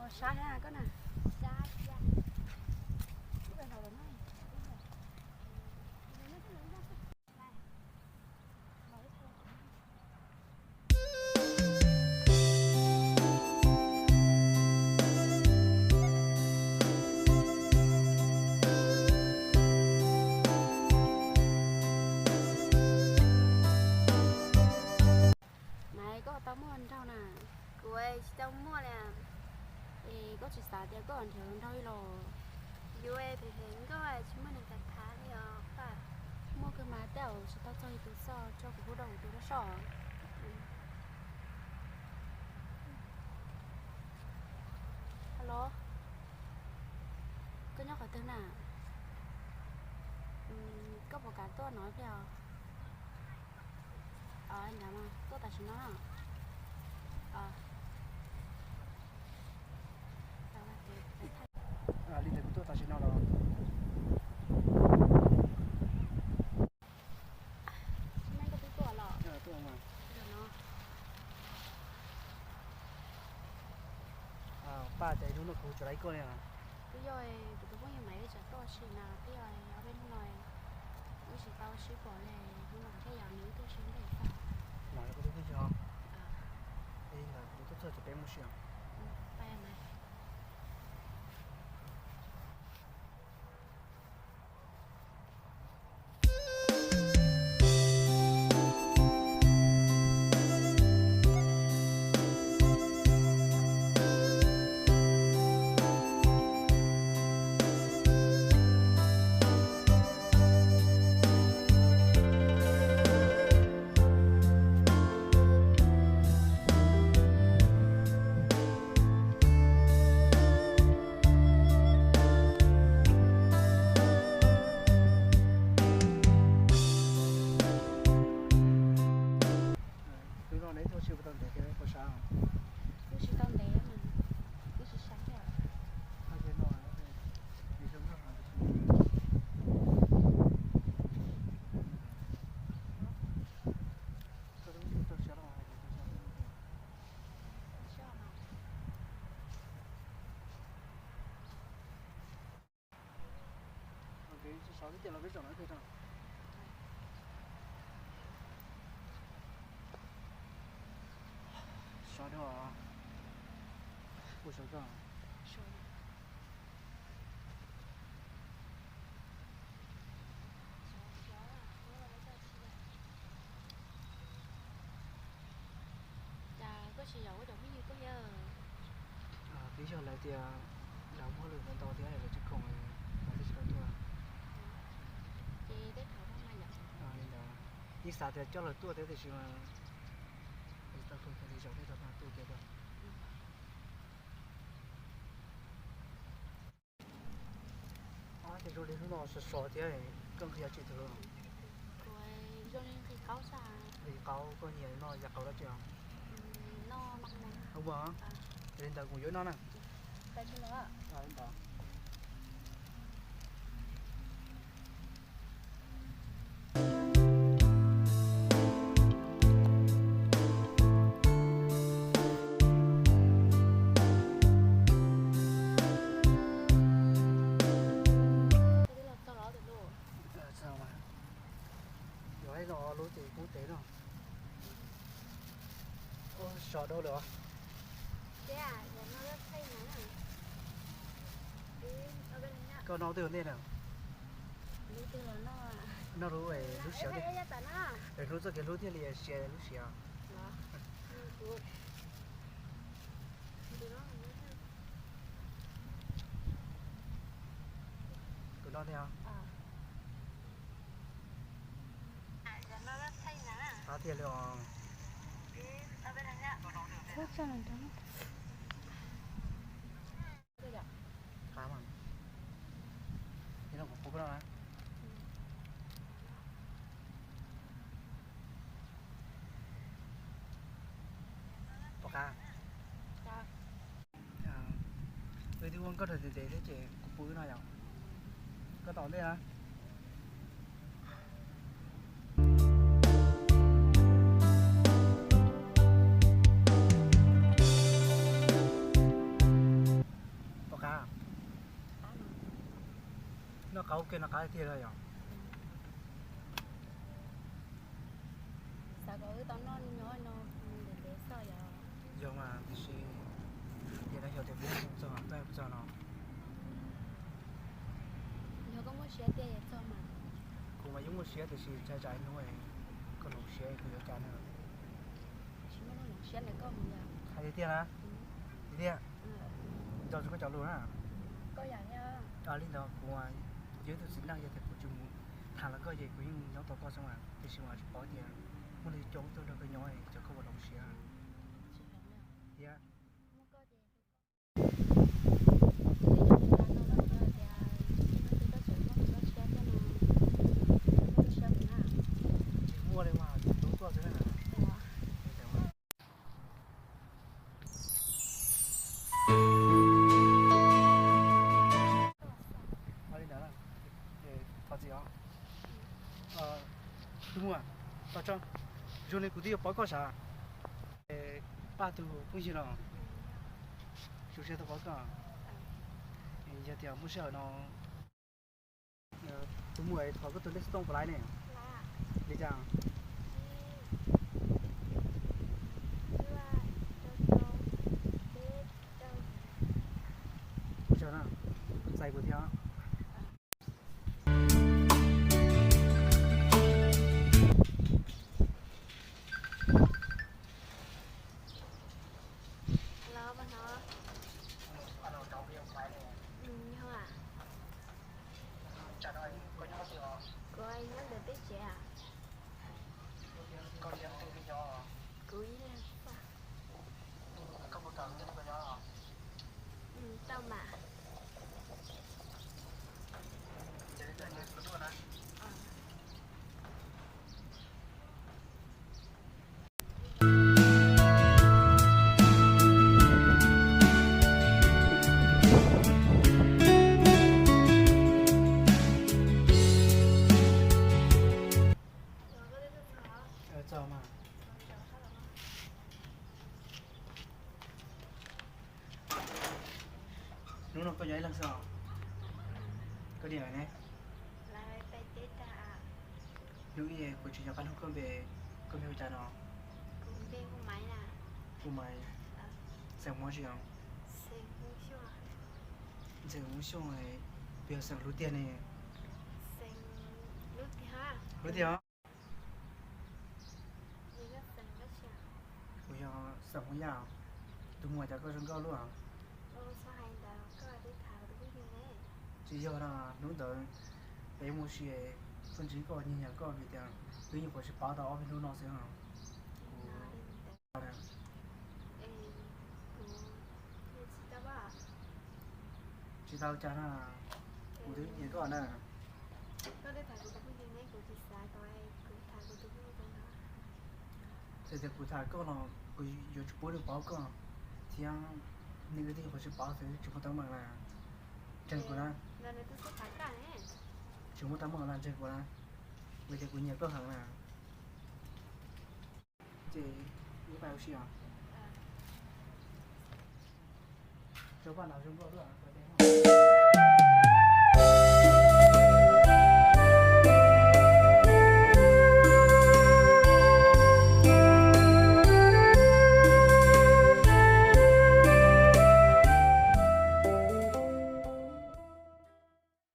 xa ha có nè. Xa xa. Cái bên đầu là nói. Này có tao mua ăn đâu nè. Quê tao mua nè. Ê có chỉ xả tiền có ăn thường thôi rồi. Quê thì hiện có ai chúng mình đặt thả đi à. Mua cái má tao chỉ tao cho tụi so cho cái đầu tụi nó sọ. Alo. Có nhóc ở tên à? Có một cái tôi nói kìa. Anh nhắm à, tôi ta chỉ nói à. Đi từ tôi ta chỉ nói là Nay có tí tuổi lọ. tôi mà ba chạy nó cũng chạy con này à. Bây giờ tụi tôi có nhiều máy để trả tôi chỉ là bây giờ ở bên ngoài tôi chỉ tao chỉ bỏ này nhưng mà cái dạng nếu tôi chỉ để sao? Nói có đúng không? Đây là tôi cho bé một xíu. Bay này. Tôi nói đấy tôi chưa bao giờ cái có sao. Tôi chỉ tao đấy mà. Tôi chỉ sáng kìa. Hai cái nói đi trong nó là tôi sẽ nói cái sáu cái tiền là biết rồi nói thế nào. Sáu đó à? Ủa sáu đó. Có chỉ giấu được cái gì có giờ. Bây giờ lại thì làm mua lượng đầu tiên là chỉ còn là cái số thôi. Chị tới thảo không ai nhận. Nên là đi xa thì cho là tôi thế thì chỉ mà tao không thể giấu cái đó tôi kia đâu. Thì rồi đến nó sọ thì更可以去头。Rồi cho nên khi cáo xa. Thì cáo có nhiều nó giặt cầu đó chưa? Nó mắc mắc. Không vâng. Lên tàu cùng với nó nè. Đây chứ nữa. Lên tàu. Sao mà? Rồi nó lúa thì cũng tế rồi. Ô, sọ đâu được? Thế à, giờ nó rất hay nè. Ở bên này. Có nó từ đây nào? Lúa từ là nó à. Nó lúa ấy lúa xéo đi. Để lúa cho cái lúa thì liền xé lúa xéo. Đó. Của nó theo. Giờ nó rất hay nè. Há thì liệu Ở bên này. Thuốc cho lần đó. khá mà. Thế nó cũng có đó. Bọc ca. Vậy thì con có thể để chị cục bưởi nào không? Có tỏ đây hả? cáo kia nó cái kia rồi à sao có tao nó nhỏ nó để sao vậy giờ mà thì sẽ thì nó hiểu thì bố cũng cho nó cho nó nhớ có muốn xe tiền cho mà cũng mà dùng một xe thì sẽ trái nó ấy có đủ xe thì có trái nữa chỉ muốn nó xe này có mình hay đi tiền á đi tiền ừ cho chúng có cháu luôn á có dạng nha à linh đó cũng mà giới thiệu xin năng giới thiệu của chúng thằng là có gì cũng nhóm tàu có xong mà thì xin mà bỏ tiền muốn đi chỗ tôi được cái nhóm này cho không có đồng xe chỉ là nha yeah không có gì mua đây mà đúng có thế nào đúng không? Tao cho, cho nên cụ thể bảo có sao? Ba tu cũng gì nào? Chủ xe tao bảo có. Giờ thì mua xe nó, tôi mua ấy, họ có tôi lấy stone lại này, đi chăng? Chờ nào, sai của theo. Hello bạn hả? Không à? Cô ấy nhắn được biết chị à? Cô ý lên sao? Tao mà. Chờ mà. Đúng rồi, có giấy lần sau. Có điểm này. Lại tay tết à? Nếu như của chị nhà bạn không có về trả nó, Cũng bên của máy nè. của mày xem món gì không? Xem không sure. Giờ muốn xong rồi, bây giờ xem lúa tiền này, Xem lúc thì ha. lúa tiền á, Như nó xem nó chả. bây giờ xem cái nào, tôi mua cho có rừng cao luôn à? Ô sao hành đó có đi thảo được cái gì này? Chỉ giờ là đúng tới, cái mua xe phân chỉ có nhìn nhận có việc tiền, tuy nhiên có sẽ báo đó bên nó sẽ không? Nó đi mình tới. Ê, cũng như chị ta bảo. Chỉ tao trả là cụ thể như có nè, Có đi thảo được cái gì này của chị sai coi cũng thảo được cái gì đó. thì cụ thể có là cụ giờ chụp bố được báo có, thì anh những cái gì có sẽ báo thì chụp tấm bằng là chân của nó, Lần này tôi sẽ thảo cả này. chụp tấm bằng là chân của nó, bây giờ cụ nhiều có hàng là, thì như vậy aussi à? Cho bạn nào chúng có được à?